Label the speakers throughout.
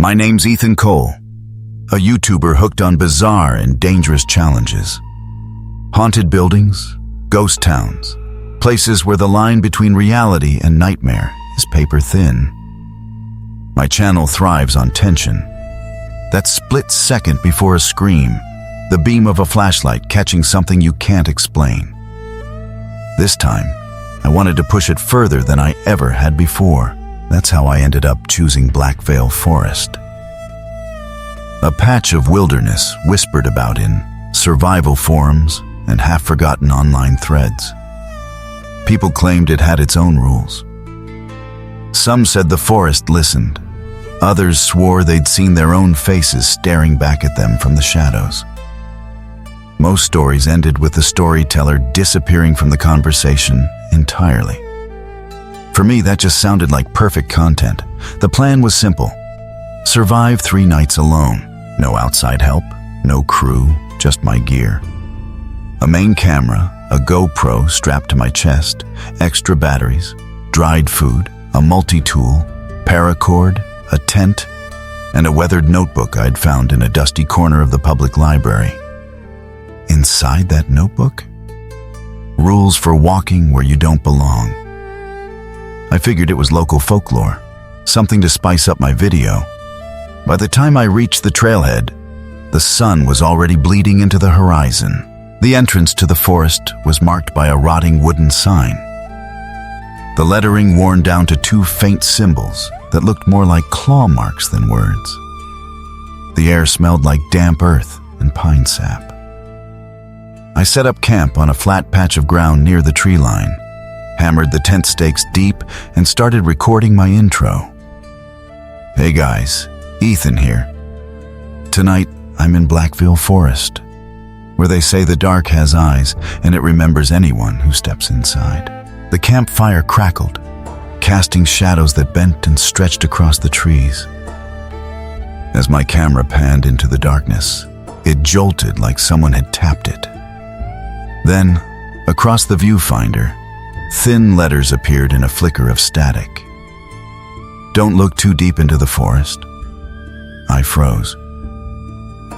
Speaker 1: My name's Ethan Cole, a YouTuber hooked on bizarre and dangerous challenges. Haunted buildings, ghost towns, places where the line between reality and nightmare is paper thin. My channel thrives on tension. That split second before a scream, the beam of a flashlight catching something you can't explain. This time, I wanted to push it further than I ever had before. That's how I ended up choosing Blackvale Forest. A patch of wilderness whispered about in survival forums and half-forgotten online threads. People claimed it had its own rules. Some said the forest listened. Others swore they'd seen their own faces staring back at them from the shadows. Most stories ended with the storyteller disappearing from the conversation entirely. For me, that just sounded like perfect content. The plan was simple. Survive 3 nights alone. No outside help, no crew, just my gear. A main camera, a GoPro strapped to my chest, extra batteries, dried food, a multi-tool, paracord, a tent, and a weathered notebook I'd found in a dusty corner of the public library. Inside that notebook? Rules for walking where you don't belong. I figured it was local folklore, something to spice up my video. By the time I reached the trailhead, the sun was already bleeding into the horizon. The entrance to the forest was marked by a rotting wooden sign. The lettering worn down to 2 faint symbols that looked more like claw marks than words. The air smelled like damp earth and pine sap. I set up camp on a flat patch of ground near the tree line, hammered the tent stakes deep, and started recording my intro. Hey guys, Ethan here. Tonight, I'm in Blackvale Forest, where they say the dark has eyes and it remembers anyone who steps inside. The campfire crackled, casting shadows that bent and stretched across the trees. As my camera panned into the darkness, it jolted like someone had tapped it. Then, across the viewfinder, thin letters appeared in a flicker of static. Don't look too deep into the forest. I froze.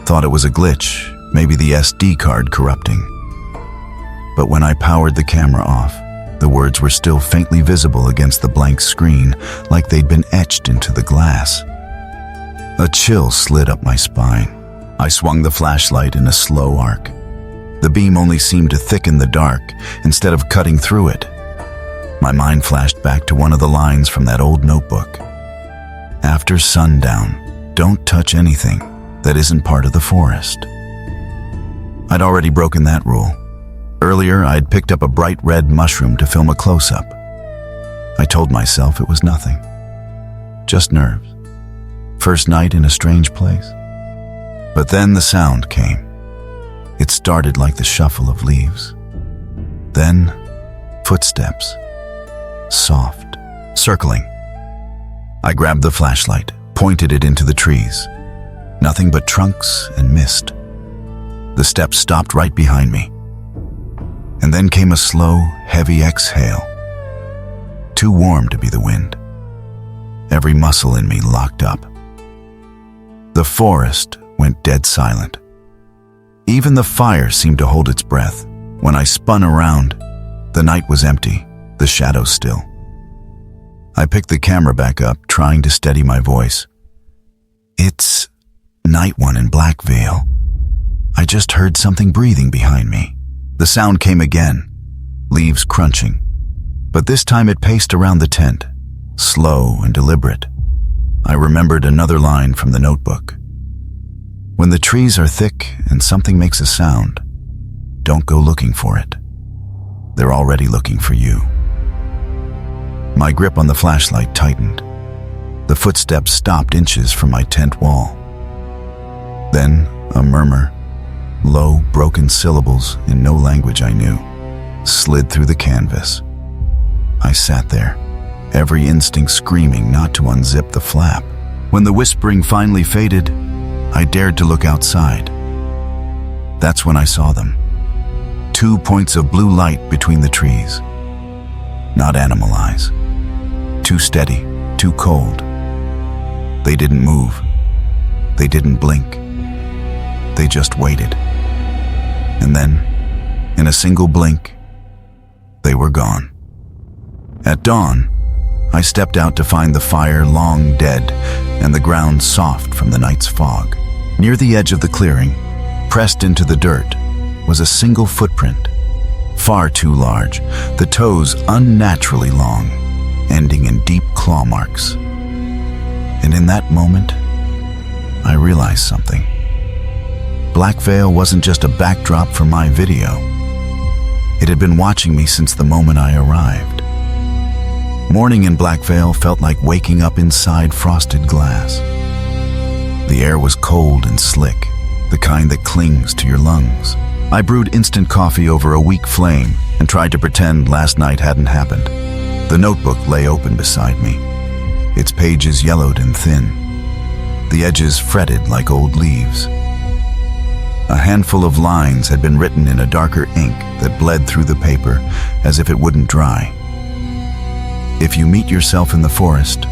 Speaker 1: Thought it was a glitch, maybe the SD card corrupting. But when I powered the camera off, the words were still faintly visible against the blank screen, like they'd been etched into the glass. A chill slid up my spine. I swung the flashlight in a slow arc. The beam only seemed to thicken the dark instead of cutting through it. My mind flashed back to one of the lines from that old notebook. After sundown, don't touch anything that isn't part of the forest. I'd already broken that rule. Earlier, I'd picked up a bright red mushroom to film a close-up. I told myself it was nothing. Just nerves. First night in a strange place. But then the sound came. It started like the shuffle of leaves. Then, footsteps. Soft, circling. I grabbed the flashlight, pointed it into the trees. Nothing but trunks and mist. The steps stopped right behind me. And then came a slow, heavy exhale. Too warm to be the wind. Every muscle in me locked up. The forest went dead silent. Even the fire seemed to hold its breath. When I spun around, the night was empty, the shadows still. I picked the camera back up, trying to steady my voice. It's night 1 in Blackvale. I just heard something breathing behind me. The sound came again, leaves crunching. But this time it paced around the tent, slow and deliberate. I remembered another line from the notebook. When the trees are thick and something makes a sound, don't go looking for it. They're already looking for you. My grip on the flashlight tightened. The footsteps stopped inches from my tent wall. Then a murmur, low, broken syllables in no language I knew, slid through the canvas. I sat there, every instinct screaming not to unzip the flap. When the whispering finally faded, I dared to look outside. That's when I saw them. 2 points of blue light between the trees. Not animal eyes. Too steady, too cold. They didn't move, They didn't blink. They just waited. And then, in a single blink, they were gone. At dawn, I stepped out to find the fire long dead and the ground soft from the night's fog. Near the edge of the clearing, pressed into the dirt, was a single footprint, far too large, the toes unnaturally long, ending in deep claw marks. And in that moment, I realized something. Black Veil wasn't just a backdrop for my video. It had been watching me since the moment I arrived. Morning in Black Veil felt like waking up inside frosted glass. The air was cold and slick, the kind that clings to your lungs. I brewed instant coffee over a weak flame and tried to pretend last night hadn't happened. The notebook lay open beside me, its pages yellowed and thin, the edges fretted like old leaves. A handful of lines had been written in a darker ink that bled through the paper as if it wouldn't dry. If you meet yourself in the forest,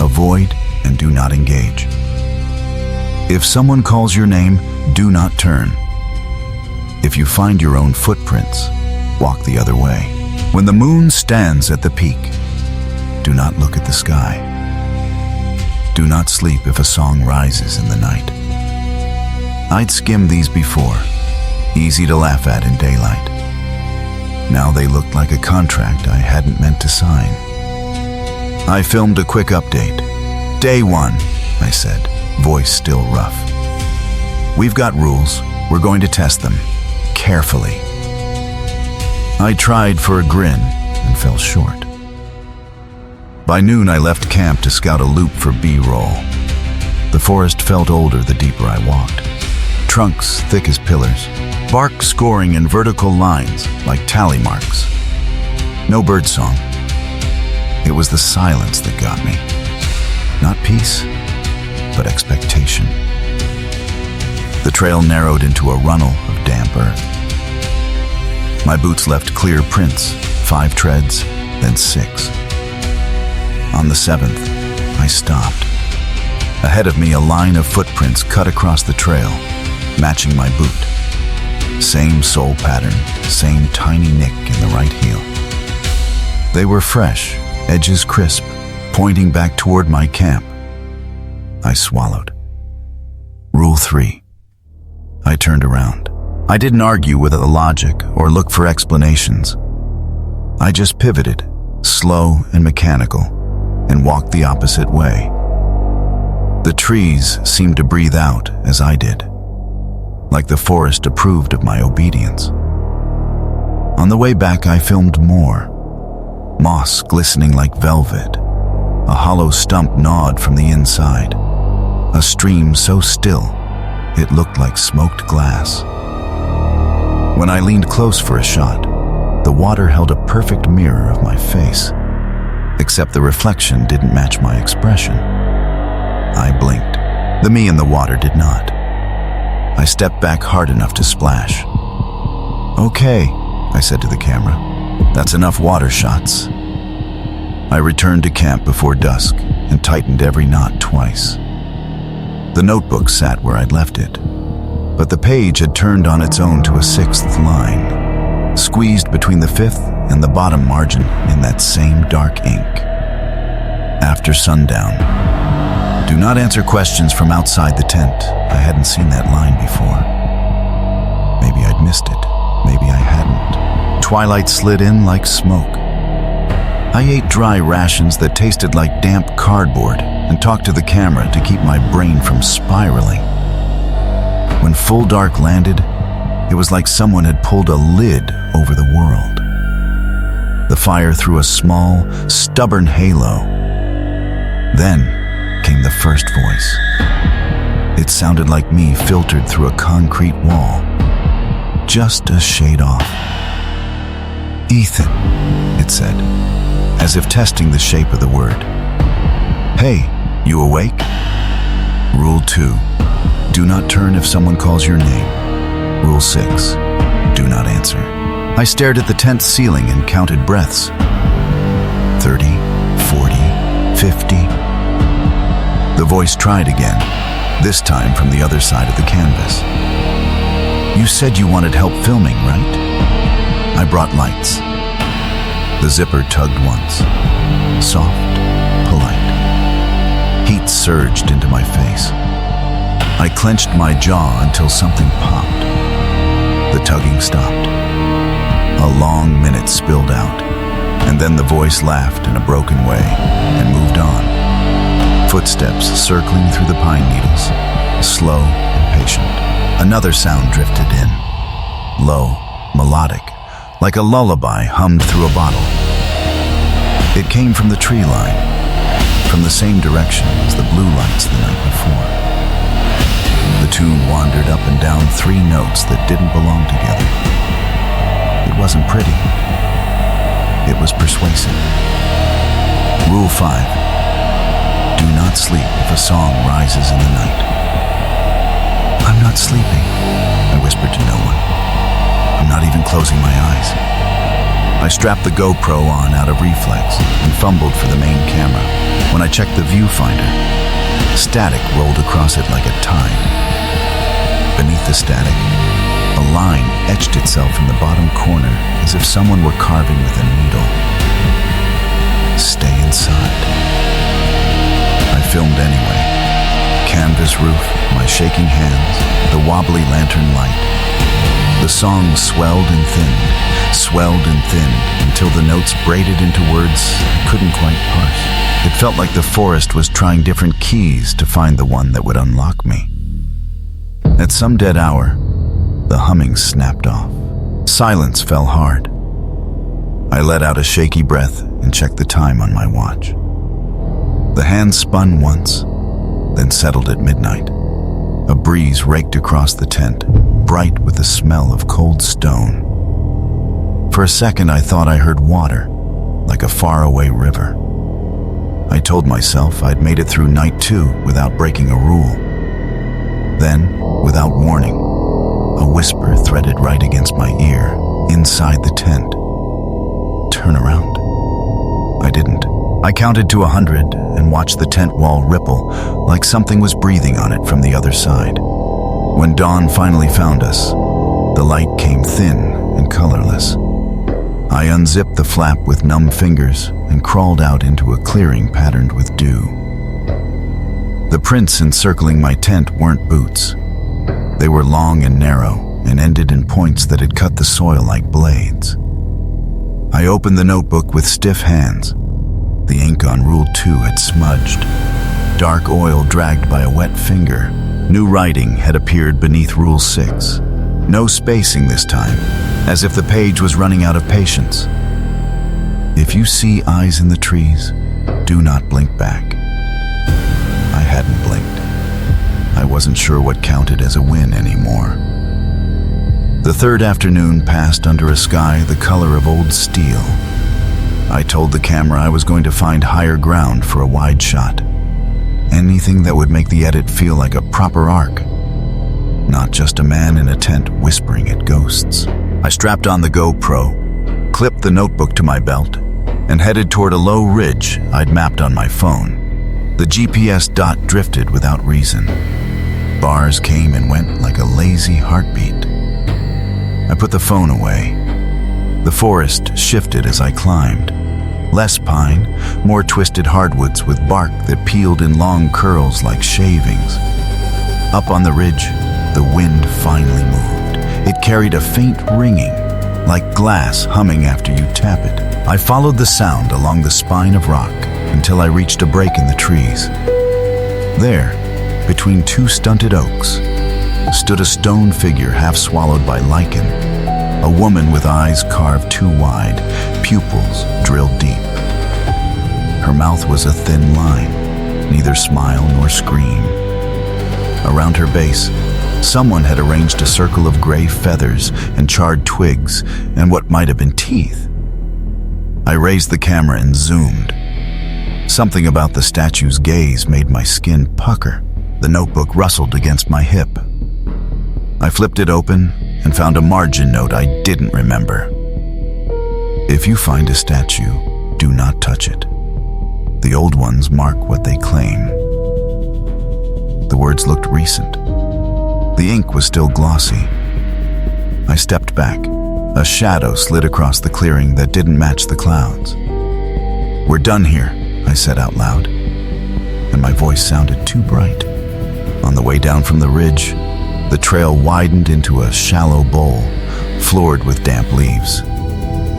Speaker 1: avoid and do not engage. If someone calls your name, do not turn. If you find your own footprints, walk the other way. When the moon stands at the peak, do not look at the sky. Do not sleep if a song rises in the night. I'd skimmed these before, easy to laugh at in daylight. Now they looked like a contract I hadn't meant to sign. I filmed a quick update. Day 1, I said, voice still rough. We've got rules. We're going to test them. Carefully. I tried for a grin and fell short. By noon, I left camp to scout a loop for B-roll. The forest felt older the deeper I walked. Trunks thick as pillars, bark scoring in vertical lines like tally marks. No birdsong. It was the silence that got me. Not peace, but expectation. The trail narrowed into a runnel of damp earth. My boots left clear prints, 5 treads, then 6. On the 7th, I stopped. Ahead of me, a line of footprints cut across the trail, matching my boot. Same sole pattern, same tiny nick in the right heel. They were fresh, edges crisp, pointing back toward my camp. I swallowed. Rule 3. I turned around. I didn't argue with the logic or look for explanations. I just pivoted, slow and mechanical, and walked the opposite way. The trees seemed to breathe out as I did, like the forest approved of my obedience. On the way back, I filmed more. Moss glistening like velvet, a hollow stump gnawed from the inside, a stream so still it looked like smoked glass. When I leaned close for a shot, the water held a perfect mirror of my face, except the reflection didn't match my expression. I blinked. The me in the water did not. I stepped back hard enough to splash. "Okay," I said to the camera. "That's enough water shots." I returned to camp before dusk and tightened every knot twice. The notebook sat where I'd left it, but the page had turned on its own to a 6th line, squeezed between the 5th and the bottom margin in that same dark ink. After sundown. Do not answer questions from outside the tent. I hadn't seen that line before. Maybe I'd missed it. Maybe I hadn't. Twilight slid in like smoke. I ate dry rations that tasted like damp cardboard and talked to the camera to keep my brain from spiraling. When full dark landed, it was like someone had pulled a lid over the world. The fire threw a small, stubborn halo. Then came the first voice. It sounded like me filtered through a concrete wall, just a shade off. "Ethan," it said, as if testing the shape of the word. "Hey, you awake?" Rule 2. Do not turn if someone calls your name. Rule 6. Do not answer. I stared at the tent ceiling and counted breaths. 30, 40, 50. The voice tried again, this time from the other side of the canvas. "You said you wanted help filming, right?" I brought lights. The zipper tugged once. Soft, polite. Heat surged into my face. I clenched my jaw until something popped. The tugging stopped. A long minute spilled out, and then the voice laughed in a broken way and moved on. Footsteps circling through the pine needles, slow and patient. Another sound drifted in, low, melodic, like a lullaby hummed through a bottle. It came from the tree line, from the same direction as the blue lights the night before. The tune wandered up and down 3 notes that didn't belong together. It wasn't pretty. It was persuasive. Rule 5. Do not sleep if a song rises in the night. "I'm not sleeping," I whispered to no one. "I'm not even closing my eyes." I strapped the GoPro on out of reflex and fumbled for the main camera. When I checked the viewfinder, static rolled across it like a tide. Beneath the static, a line etched itself in the bottom corner as if someone were carving with a needle. "Stay inside." I filmed anyway. Canvas roof, my shaking hands, the wobbly lantern light. The song swelled and thinned until the notes braided into words I couldn't quite parse. It felt like the forest was trying different keys to find the one that would unlock me. At some dead hour, the humming snapped off. Silence fell hard. I let out a shaky breath and checked the time on my watch. The hands spun once, then settled at midnight. A breeze raked across the tent, bright with the smell of cold stone. For a second, I thought I heard water, like a faraway river. I told myself I'd made it through night 2 without breaking a rule. Then, without warning, a whisper threaded right against my ear, inside the tent. "Turn around." I didn't. I counted to 100 and watched the tent wall ripple like something was breathing on it from the other side. When dawn finally found us, the light came thin and colorless. I unzipped the flap with numb fingers and crawled out into a clearing patterned with dew. The prints encircling my tent weren't boots. They were long and narrow and ended in points that had cut the soil like blades. I opened the notebook with stiff hands. The ink on Rule 2 had smudged. Dark oil dragged by a wet finger. New writing had appeared beneath Rule 6. No spacing this time, as if the page was running out of patience. "If you see eyes in the trees, do not blink back." I hadn't blinked. I wasn't sure what counted as a win anymore. The third afternoon passed under a sky the color of old steel. I told the camera I was going to find higher ground for a wide shot. Anything that would make the edit feel like a proper arc. Not just a man in a tent whispering at ghosts. I strapped on the GoPro, clipped the notebook to my belt, and headed toward a low ridge I'd mapped on my phone. The GPS dot drifted without reason. Bars came and went like a lazy heartbeat. I put the phone away. The forest shifted as I climbed. Less pine, more twisted hardwoods with bark that peeled in long curls like shavings. Up on the ridge, the wind finally moved. It carried a faint ringing, like glass humming after you tap it. I followed the sound along the spine of rock until I reached a break in the trees. There, between 2 stunted oaks, stood a stone figure half swallowed by lichen. A woman with eyes carved too wide, pupils drilled deep. Her mouth was a thin line, neither smile nor scream. Around her base, someone had arranged a circle of gray feathers and charred twigs and what might have been teeth. I raised the camera and zoomed. Something about the statue's gaze made my skin pucker. The notebook rustled against my hip. I flipped it open and found a margin note I didn't remember. "If you find a statue, do not touch it. The old ones mark what they claim." The words looked recent. The ink was still glossy. I stepped back. A shadow slid across the clearing that didn't match the clouds. "We're done here," I said out loud, and my voice sounded too bright. On the way down from the ridge, the trail widened into a shallow bowl, floored with damp leaves.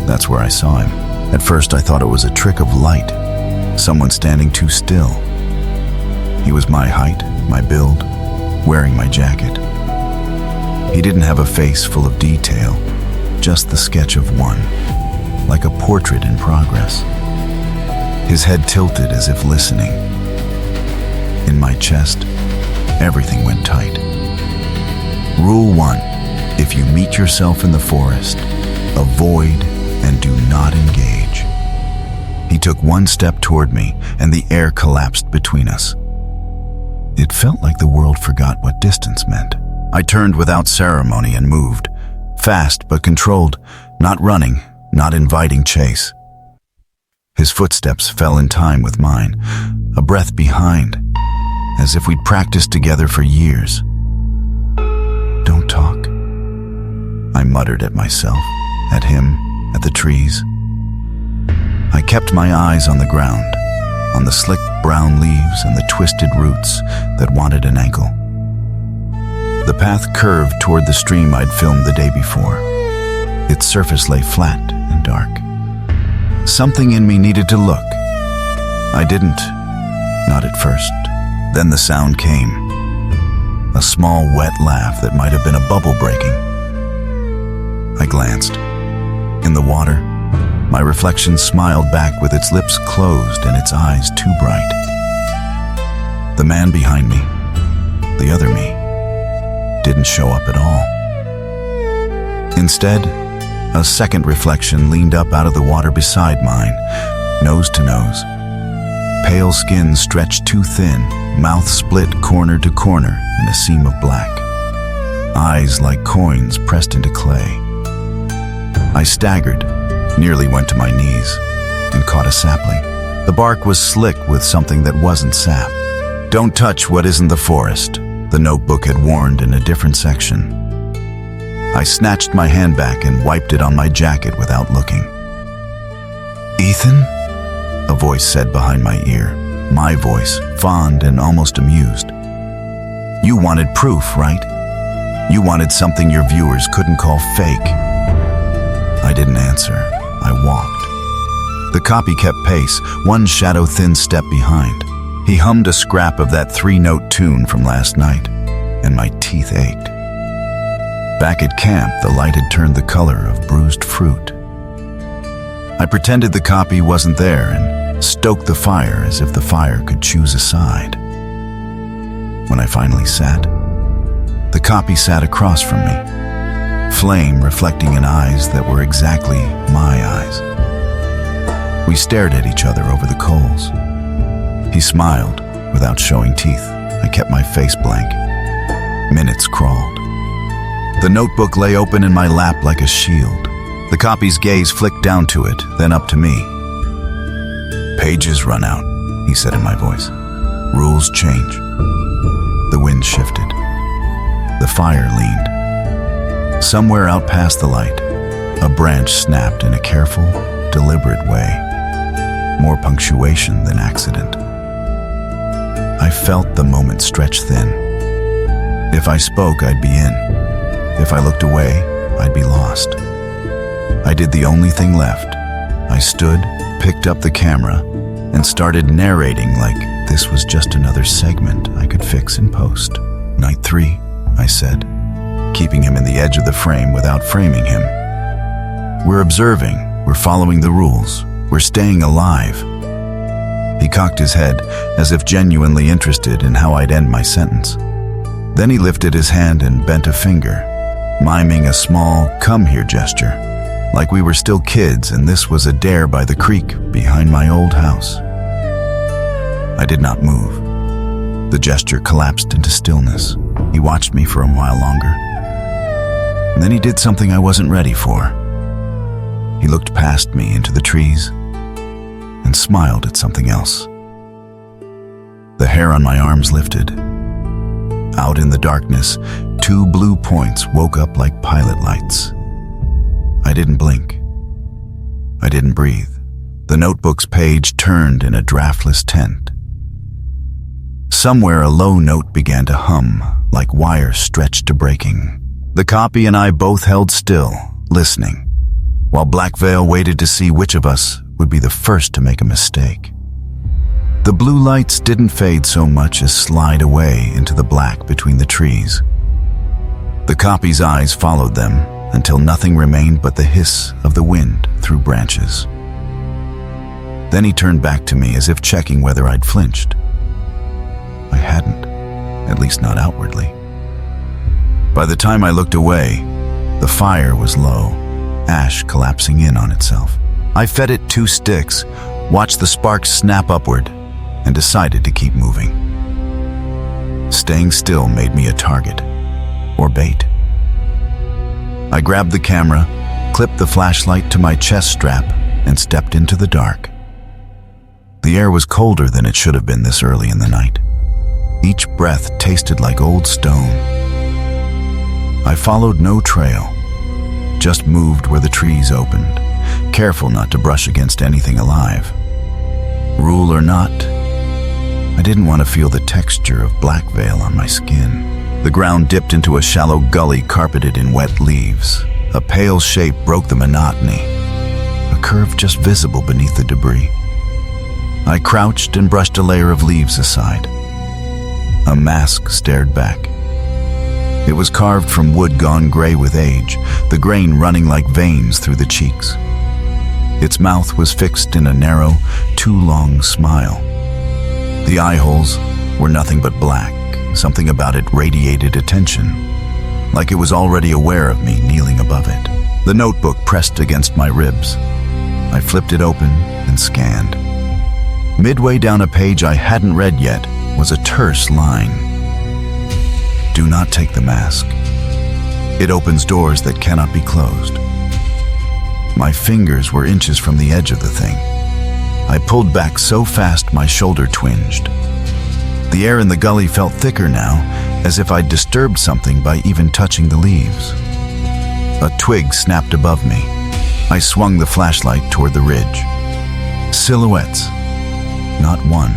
Speaker 1: That's where I saw him. At first, I thought it was a trick of light, someone standing too still. He was my height, my build, wearing my jacket. He didn't have a face full of detail, just the sketch of one, like a portrait in progress. His head tilted as if listening. In my chest, everything went tight. Rule 1: if you meet yourself in the forest, avoid and do not engage. He took one step toward me, and the air collapsed between us. It felt like the world forgot what distance meant. I turned without ceremony and moved, fast but controlled, not running, not inviting chase. His footsteps fell in time with mine, a breath behind, as if we'd practiced together for years. "Don't talk," I muttered at myself, at him, at the trees. I kept my eyes on the ground, on the slick brown leaves and the twisted roots that wanted an ankle. The path curved toward the stream I'd filmed the day before. Its surface lay flat and dark. Something in me needed to look. I didn't, not at first. Then the sound came. A small, wet laugh that might have been a bubble breaking. I glanced. In the water, my reflection smiled back with its lips closed and its eyes too bright. The man behind me, the other me, didn't show up at all. Instead, a second reflection leaned up out of the water beside mine, nose to nose. Pale skin stretched too thin, mouth split corner to corner in a seam of black. Eyes like coins pressed into clay. I staggered, nearly went to my knees, and caught a sapling. The bark was slick with something that wasn't sap. "Don't touch what isn't the forest," the notebook had warned in a different section. I snatched my hand back and wiped it on my jacket without looking. "Ethan?" a voice said behind my ear, my voice, fond and almost amused. "You wanted proof, right? You wanted something your viewers couldn't call fake." I didn't answer. I walked. The copy kept pace, one shadow-thin step behind. He hummed a scrap of that 3-note tune from last night, and my teeth ached. Back at camp, the light had turned the color of bruised fruit. I pretended the copy wasn't there and stoked the fire as if the fire could choose a side. When I finally sat, the copy sat across from me, flame reflecting in eyes that were exactly my eyes. We stared at each other over the coals. He smiled without showing teeth. I kept my face blank. Minutes crawled. The notebook lay open in my lap like a shield. The copy's gaze flicked down to it, then up to me. "Pages run out," he said in my voice. "Rules change." The wind shifted. The fire leaned. Somewhere out past the light, a branch snapped in a careful, deliberate way. More punctuation than accident. I felt the moment stretch thin. If I spoke, I'd be in. If I looked away, I'd be lost. I did the only thing left. I stood, picked up the camera, and started narrating like this was just another segment I could fix in post. "Night 3, I said, keeping him in the edge of the frame without framing him. "We're observing, we're following the rules, we're staying alive." He cocked his head, as if genuinely interested in how I'd end my sentence. Then he lifted his hand and bent a finger, miming a small "come here" gesture, like we were still kids and this was a dare by the creek behind my old house. I did not move. The gesture collapsed into stillness. He watched me for a while longer. And then he did something I wasn't ready for. He looked past me into the trees and smiled at something else. The hair on my arms lifted. Out in the darkness, two blue points woke up like pilot lights. I didn't blink. I didn't breathe. The notebook's page turned in a draftless tent. Somewhere a low note began to hum, like wire stretched to breaking. The copy and I both held still, listening, while Black Veil waited to see which of us would be the first to make a mistake. The blue lights didn't fade so much as slide away into the black between the trees. The copy's eyes followed them until nothing remained but the hiss of the wind through branches. Then he turned back to me as if checking whether I'd flinched. I hadn't, at least not outwardly. By the time I looked away, the fire was low, ash collapsing in on itself. I fed it 2 sticks, watched the sparks snap upward, and decided to keep moving. Staying still made me a target, or bait. I grabbed the camera, clipped the flashlight to my chest strap, and stepped into the dark. The air was colder than it should have been this early in the night. Each breath tasted like old stone. I followed no trail, just moved where the trees opened, careful not to brush against anything alive. Rule or not, I didn't want to feel the texture of Black Veil on my skin. The ground dipped into a shallow gully carpeted in wet leaves. A pale shape broke the monotony, a curve just visible beneath the debris. I crouched and brushed a layer of leaves aside. A mask stared back. It was carved from wood gone gray with age, the grain running like veins through the cheeks. Its mouth was fixed in a narrow, too long smile. The eye holes were nothing but black. Something about it radiated attention, like it was already aware of me kneeling above it. The notebook pressed against my ribs. I flipped it open and scanned. Midway down a page I hadn't read yet was a terse line. Do not take the mask. It opens doors that cannot be closed. My fingers were inches from the edge of the thing. I pulled back so fast my shoulder twinged. The air in the gully felt thicker now, as if I'd disturbed something by even touching the leaves. A twig snapped above me. I swung the flashlight toward the ridge. Silhouettes. Not one,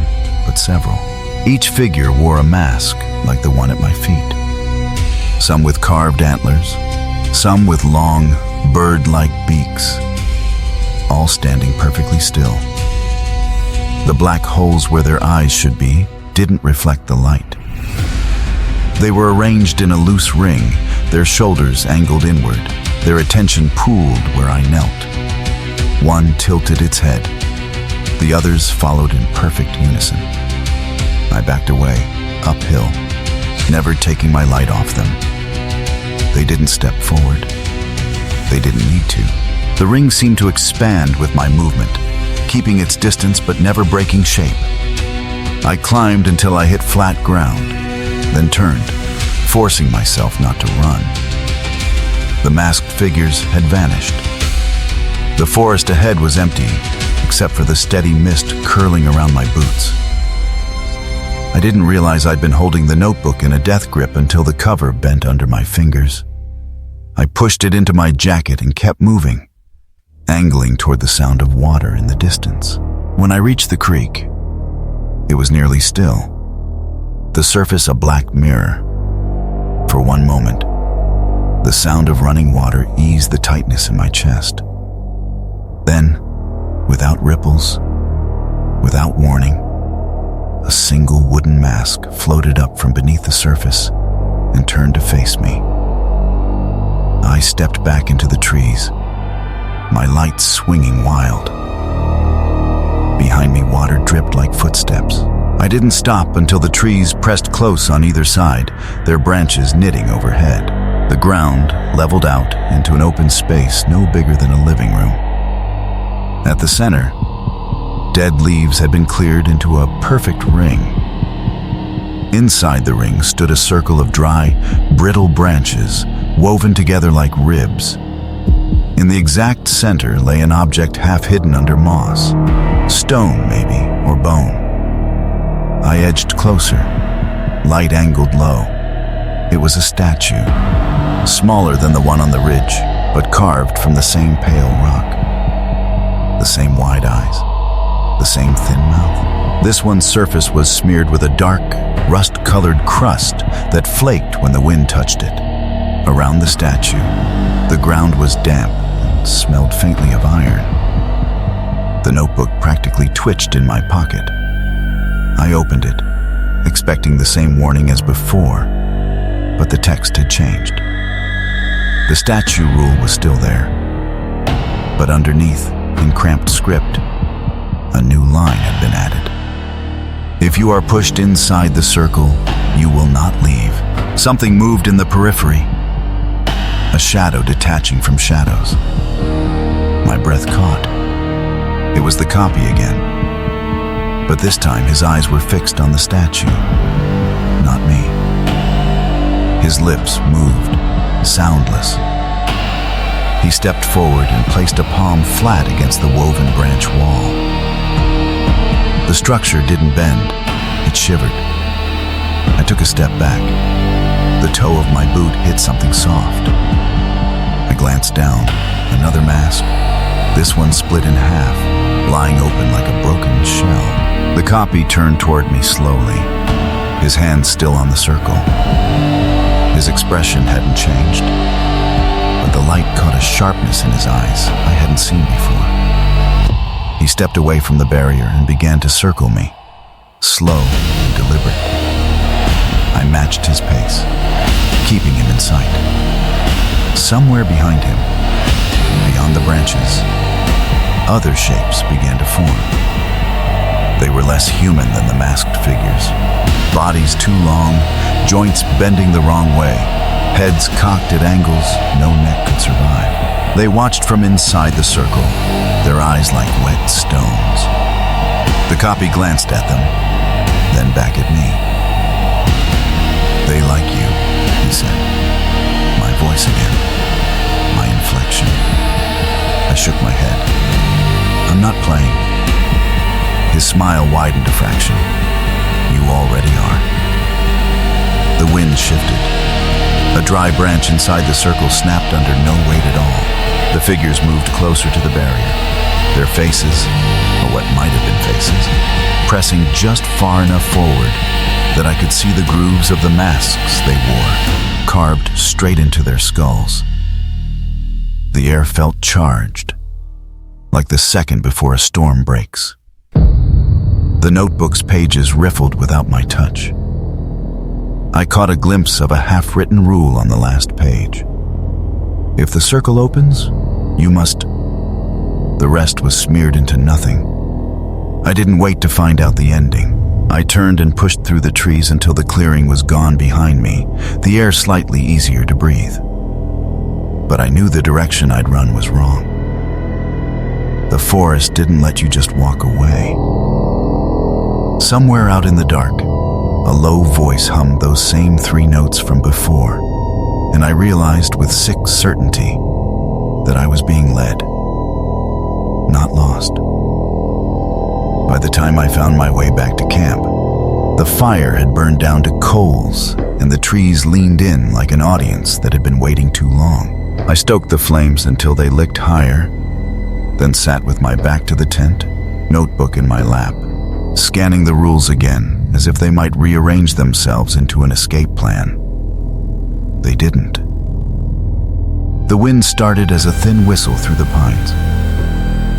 Speaker 1: but several. Each figure wore a mask like the one at my feet. Some with carved antlers, some with long, bird-like beaks, all standing perfectly still. The black holes where their eyes should be didn't reflect the light. They were arranged in a loose ring, their shoulders angled inward, their attention pooled where I knelt. One tilted its head. The others followed in perfect unison. I backed away, uphill, never taking my light off them. They didn't step forward. They didn't need to. The ring seemed to expand with my movement, keeping its distance but never breaking shape. I climbed until I hit flat ground, then turned, forcing myself not to run. The masked figures had vanished. The forest ahead was empty, except for the steady mist curling around my boots. I didn't realize I'd been holding the notebook in a death grip until the cover bent under my fingers. I pushed it into my jacket and kept moving, angling toward the sound of water in the distance. When I reached the creek, it was nearly still, the surface a black mirror. For one moment, the sound of running water eased the tightness in my chest. Then, without ripples, without warning, a single wooden mask floated up from beneath the surface and turned to face me. I stepped back into the trees, my lights swinging wild. Behind me, water dripped like footsteps. I didn't stop until the trees pressed close on either side, their branches knitting overhead. The ground leveled out into an open space no bigger than a living room. At the center, dead leaves had been cleared into a perfect ring. Inside the ring stood a circle of dry, brittle branches woven together like ribs. In the exact center lay an object half hidden under moss. Stone, maybe, or bone. I edged closer, light angled low. It was a statue, smaller than the one on the ridge, but carved from the same pale rock. The same wide eyes, the same thin mouth. This one's surface was smeared with a dark, rust-colored crust that flaked when the wind touched it. Around the statue, the ground was damp and smelled faintly of iron. The notebook practically twitched in my pocket. I opened it, expecting the same warning as before, but the text had changed. The statue rule was still there, but underneath, in cramped script, a new line had been added. If you are pushed inside the circle, you will not leave. Something moved in the periphery, a shadow detaching from shadows. My breath caught. It was the copy again, but this time his eyes were fixed on the statue, not me. His lips moved, soundless. He stepped forward and placed a palm flat against the woven branch wall. The structure didn't bend, it shivered. I took a step back. The toe of my boot hit something soft. I glanced down, another mask. This one split in half, lying open like a broken shell. The copy turned toward me slowly, his hand still on the circle. His expression hadn't changed, but the light caught a sharpness in his eyes I hadn't seen before. He stepped away from the barrier and began to circle me, slow and deliberate. I matched his pace, keeping him in sight. Somewhere behind him, beyond the branches, other shapes began to form. They were less human than the masked figures. Bodies too long, joints bending the wrong way, heads cocked at angles no neck could survive. They watched from inside the circle, their eyes like wet stones. The copy glanced at them, then back at me. "They like you," he said. My voice again, my inflection. I shook my head. "I'm not playing." His smile widened a fraction. "You already are." The wind shifted. A dry branch inside the circle snapped under no weight at all. The figures moved closer to the barrier, their faces, or what might have been faces, pressing just far enough forward that I could see the grooves of the masks they wore, carved straight into their skulls. The air felt charged, like the second before a storm breaks. The notebook's pages riffled without my touch. I caught a glimpse of a half-written rule on the last page. If the circle opens, you must... The rest was smeared into nothing. I didn't wait to find out the ending. I turned and pushed through the trees until the clearing was gone behind me, the air slightly easier to breathe. But I knew the direction I'd run was wrong. The forest didn't let you just walk away. Somewhere out in the dark, a low voice hummed those same 3 notes from before, and I realized with sick certainty that I was being led, not lost. By the time I found my way back to camp, the fire had burned down to coals, and the trees leaned in like an audience that had been waiting too long. I stoked the flames until they licked higher, then sat with my back to the tent, notebook in my lap, scanning the rules again as if they might rearrange themselves into an escape plan. They didn't. The wind started as a thin whistle through the pines.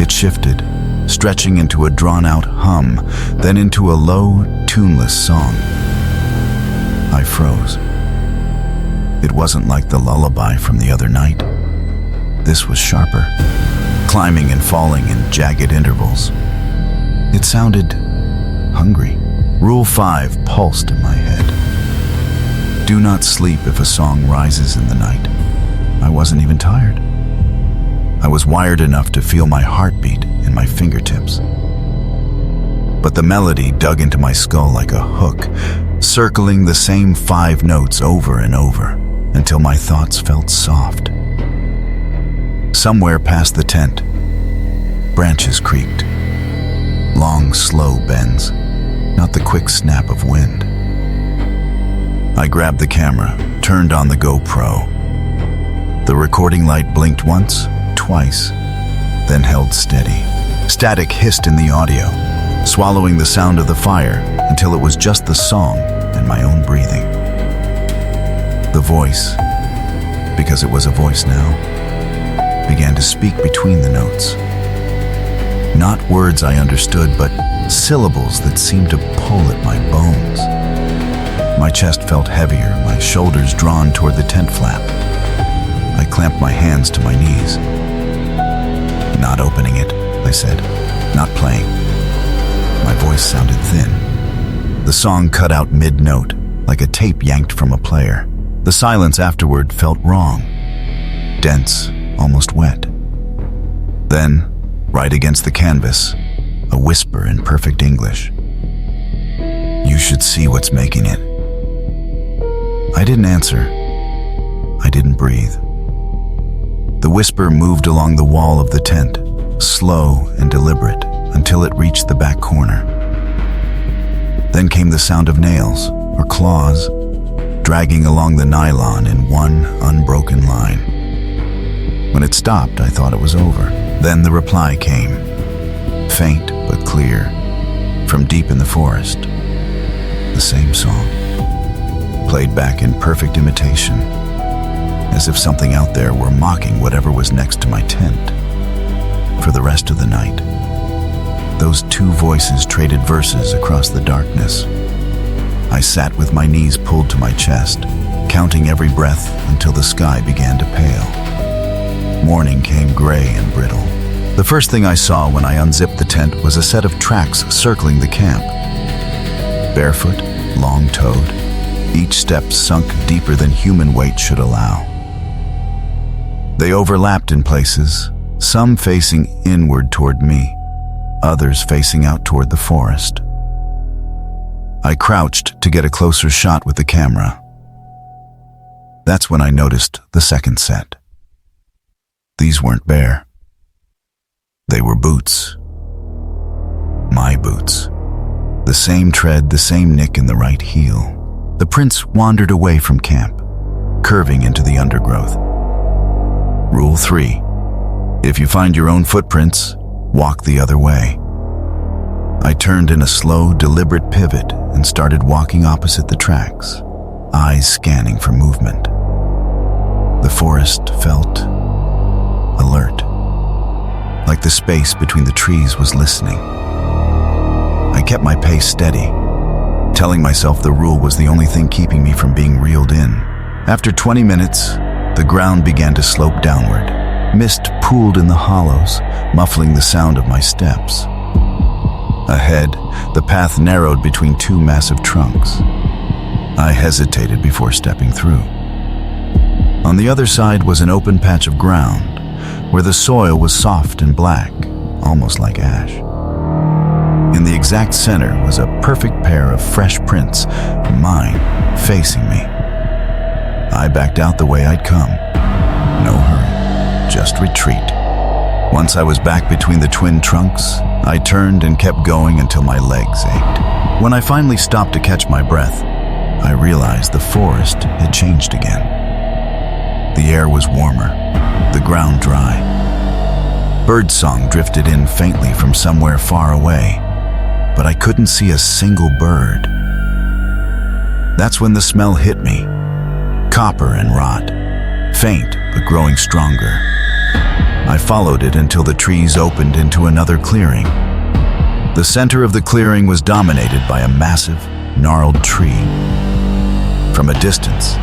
Speaker 1: It shifted, stretching into a drawn-out hum, then into a low, tuneless song. I froze. It wasn't like the lullaby from the other night. This was sharper, climbing and falling in jagged intervals. It sounded hungry. Rule 5 pulsed in my head. Do not sleep if a song rises in the night. I wasn't even tired. I was wired enough to feel my heartbeat in my fingertips. But the melody dug into my skull like a hook, circling the same 5 notes over and over until my thoughts felt soft. Somewhere past the tent, branches creaked. Long, slow bends, not the quick snap of wind. I grabbed the camera, turned on the GoPro. The recording light blinked once, twice, then held steady. Static hissed in the audio, swallowing the sound of the fire until it was just the song and my own breathing. The voice, because it was a voice now, began to speak between the notes. Not words I understood, but syllables that seemed to pull at my bones. My chest felt heavier, my shoulders drawn toward the tent flap. I clamped my hands to my knees. "Not opening it," I said. "Not playing." My voice sounded thin. The song cut out mid-note, like a tape yanked from a player. The silence afterward felt wrong. Dense, almost wet. Then, right against the canvas, a whisper in perfect English. "You should see what's making it." I didn't answer. I didn't breathe. The whisper moved along the wall of the tent, slow and deliberate, until it reached the back corner. Then came the sound of nails, or claws, dragging along the nylon in one unbroken line. When it stopped, I thought it was over. Then the reply came, faint but clear, from deep in the forest. The same song, played back in perfect imitation, as if something out there were mocking whatever was next to my tent. For the rest of the night, those two voices traded verses across the darkness. I sat with my knees pulled to my chest, counting every breath until the sky began to pale. Morning came gray and brittle. The first thing I saw when I unzipped the tent was a set of tracks circling the camp. Barefoot, long-toed, each step sunk deeper than human weight should allow. They overlapped in places, some facing inward toward me, others facing out toward the forest. I crouched to get a closer shot with the camera. That's when I noticed the second set. These weren't bare. They were boots. My boots. The same tread, the same nick in the right heel. The prints wandered away from camp, curving into the undergrowth. Rule 3. If you find your own footprints, walk the other way. I turned in a slow, deliberate pivot and started walking opposite the tracks, eyes scanning for movement. The forest felt alert, like the space between the trees was listening. I kept my pace steady, telling myself the rule was the only thing keeping me from being reeled in. After 20 minutes, the ground began to slope downward. Mist pooled in the hollows, muffling the sound of my steps. Ahead, the path narrowed between two massive trunks. I hesitated before stepping through. On the other side was an open patch of ground, where the soil was soft and black, almost like ash. In the exact center was a perfect pair of fresh prints, mine, facing me. I backed out the way I'd come. No hurry, just retreat. Once I was back between the twin trunks, I turned and kept going until my legs ached. When I finally stopped to catch my breath, I realized the forest had changed again. The air was warmer, the ground dry. Birdsong drifted in faintly from somewhere far away, but I couldn't see a single bird. That's when the smell hit me. Copper and rot, faint but growing stronger. I followed it until the trees opened into another clearing. The center of the clearing was dominated by a massive, gnarled tree. From a distance,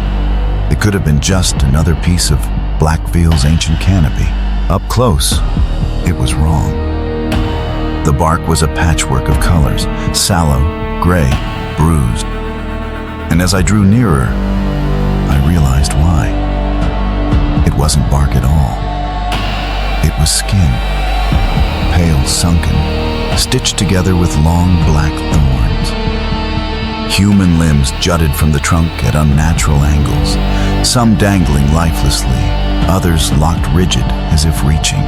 Speaker 1: it could have been just another piece of Blackveil's ancient canopy. Up close, it was wrong. The bark was a patchwork of colors, sallow, gray, bruised. And as I drew nearer, I realized why. It wasn't bark at all. It was skin, pale, sunken, stitched together with long black thorns. Human limbs jutted from the trunk at unnatural angles, some dangling lifelessly, others locked rigid as if reaching.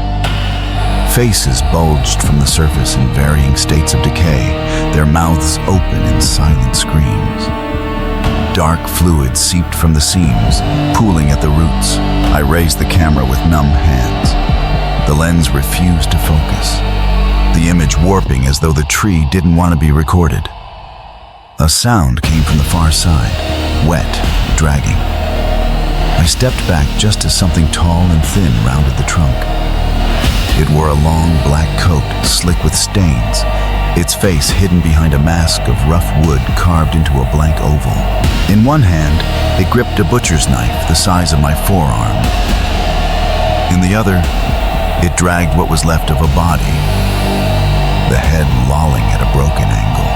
Speaker 1: Faces bulged from the surface in varying states of decay, their mouths open in silent screams. Dark fluid seeped from the seams, pooling at the roots. I raised the camera with numb hands. The lens refused to focus, the image warping as though the tree didn't want to be recorded. A sound came from the far side, wet, dragging. I stepped back just as something tall and thin rounded the trunk. It wore a long black coat, slick with stains, its face hidden behind a mask of rough wood carved into a blank oval. In one hand, it gripped a butcher's knife the size of my forearm. In the other, it dragged what was left of a body, the head lolling at a broken angle.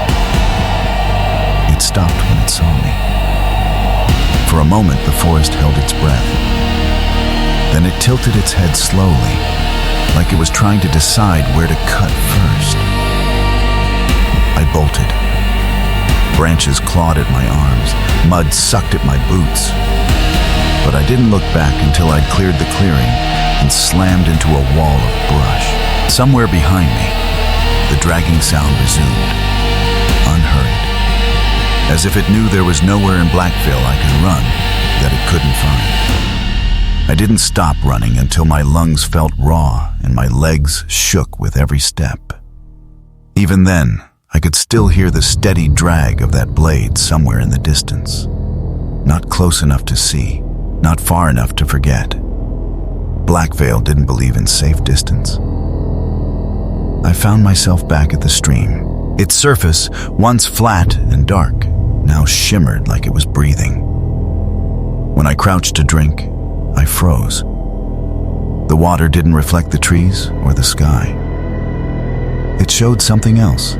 Speaker 1: It stopped when it saw me. For a moment, the forest held its breath. Then it tilted its head slowly, like it was trying to decide where to cut first. I bolted. Branches clawed at my arms, mud sucked at my boots. But I didn't look back until I'd cleared the clearing and slammed into a wall of brush. Somewhere behind me, the dragging sound resumed, unhurried, as if it knew there was nowhere in Blackville I could run that it couldn't find. I didn't stop running until my lungs felt raw and my legs shook with every step. Even then, I could still hear the steady drag of that blade somewhere in the distance. Not close enough to see, not far enough to forget. Blackvale didn't believe in safe distance. I found myself back at the stream. Its surface, once flat and dark, now shimmered like it was breathing. When I crouched to drink, I froze. The water didn't reflect the trees or the sky. It showed something else.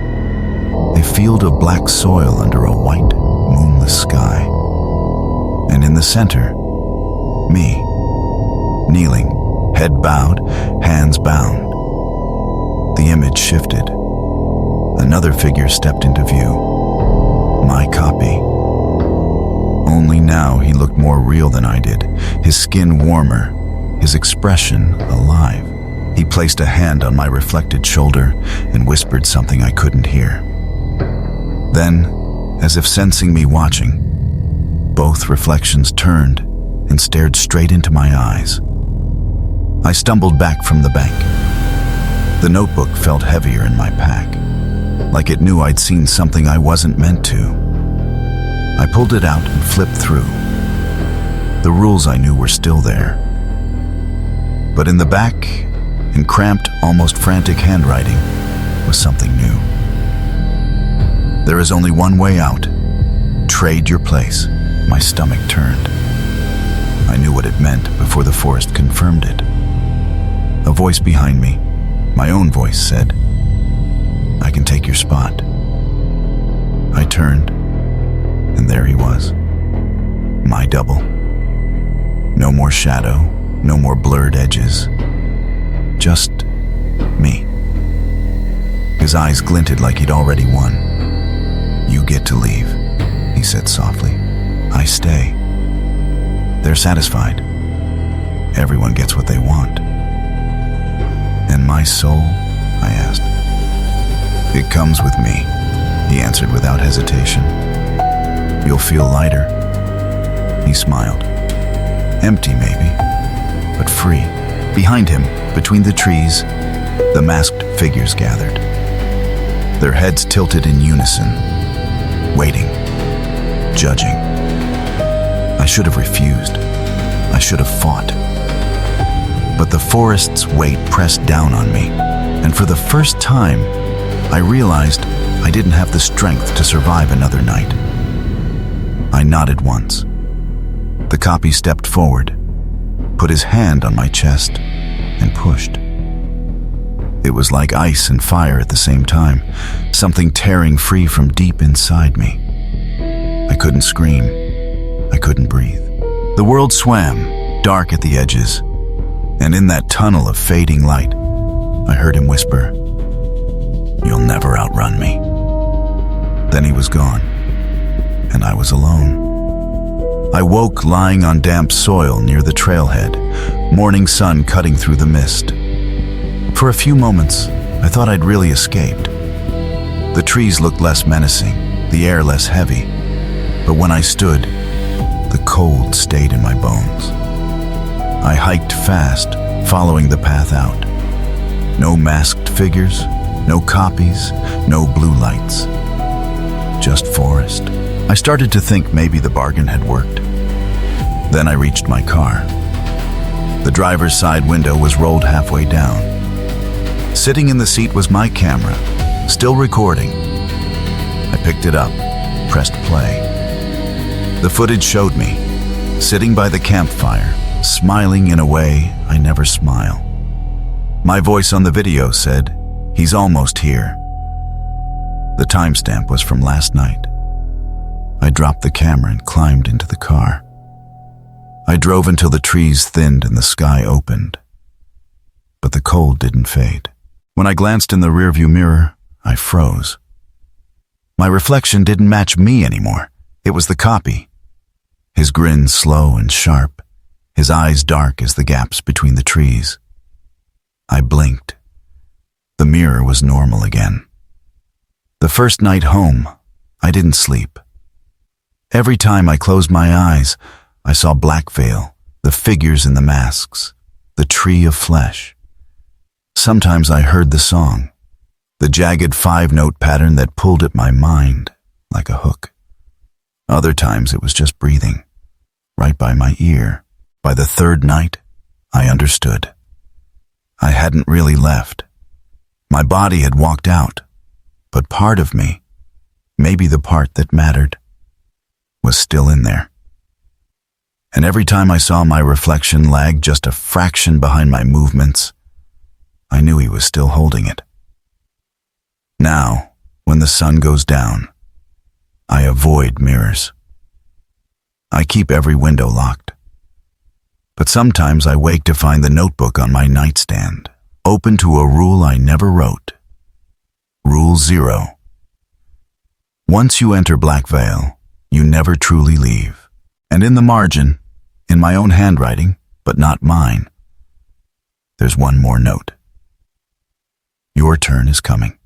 Speaker 1: A field of black soil under a white, moonless sky. And in the center, me, kneeling, head bowed, hands bound. The image shifted. Another figure stepped into view. My copy. Only now he looked more real than I did, his skin warmer, his expression alive. He placed a hand on my reflected shoulder and whispered something I couldn't hear. Then, as if sensing me watching, both reflections turned and stared straight into my eyes. I stumbled back from the bank. The notebook felt heavier in my pack, like it knew I'd seen something I wasn't meant to. I pulled it out and flipped through. The rules I knew were still there. But in the back, in cramped, almost frantic handwriting, was something new. There is only one way out. Trade your place. My stomach turned. I knew what it meant before the forest confirmed it. A voice behind me, my own voice, said, "I can take your spot." I turned, and there he was. My double. No more shadow, no more blurred edges. Just me. His eyes glinted like he'd already won. "You get to leave," he said softly. "I stay." They're satisfied. Everyone gets what they want. "And my soul?" I asked. "It comes with me," he answered without hesitation. "You'll feel lighter." He smiled. Empty, maybe, but free. Behind him, between the trees, the masked figures gathered. Their heads tilted in unison, waiting, judging. I should have refused. I should have fought. But the forest's weight pressed down on me, and for the first time, I realized I didn't have the strength to survive another night. I nodded once. The copy stepped forward, put his hand on my chest, and pushed. It was like ice and fire at the same time, something tearing free from deep inside me. I couldn't scream. I couldn't breathe. The world swam, dark at the edges, and in that tunnel of fading light, I heard him whisper, "You'll never outrun me." Then he was gone, and I was alone. I woke lying on damp soil near the trailhead, morning sun cutting through the mist. For a few moments, I thought I'd really escaped. The trees looked less menacing, the air less heavy. But when I stood, the cold stayed in my bones. I hiked fast, following the path out. No masked figures, no copies, no blue lights. Just forest. I started to think maybe the bargain had worked. Then I reached my car. The driver's side window was rolled halfway down. Sitting in the seat was my camera, still recording. I picked it up, pressed play. The footage showed me, sitting by the campfire, smiling in a way I never smile. My voice on the video said, "He's almost here." The timestamp was from last night. I dropped the camera and climbed into the car. I drove until the trees thinned and the sky opened. But the cold didn't fade. When I glanced in the rearview mirror, I froze. My reflection didn't match me anymore. It was the copy. His grin slow and sharp, his eyes dark as the gaps between the trees. I blinked. The mirror was normal again. The first night home, I didn't sleep. Every time I closed my eyes, I saw black veil, the figures in the masks, the tree of flesh. Sometimes I heard the song, the jagged 5-note pattern that pulled at my mind like a hook. Other times it was just breathing, right by my ear. By the third night, I understood. I hadn't really left. My body had walked out, but part of me, maybe the part that mattered, was still in there. And every time I saw my reflection lag just a fraction behind my movements, I knew he was still holding it. Now, when the sun goes down, I avoid mirrors. I keep every window locked. But sometimes I wake to find the notebook on my nightstand, open to a rule I never wrote. Rule 0. Once you enter Black Veil, you never truly leave. And in the margin, in my own handwriting, but not mine, there's one more note. Your turn is coming.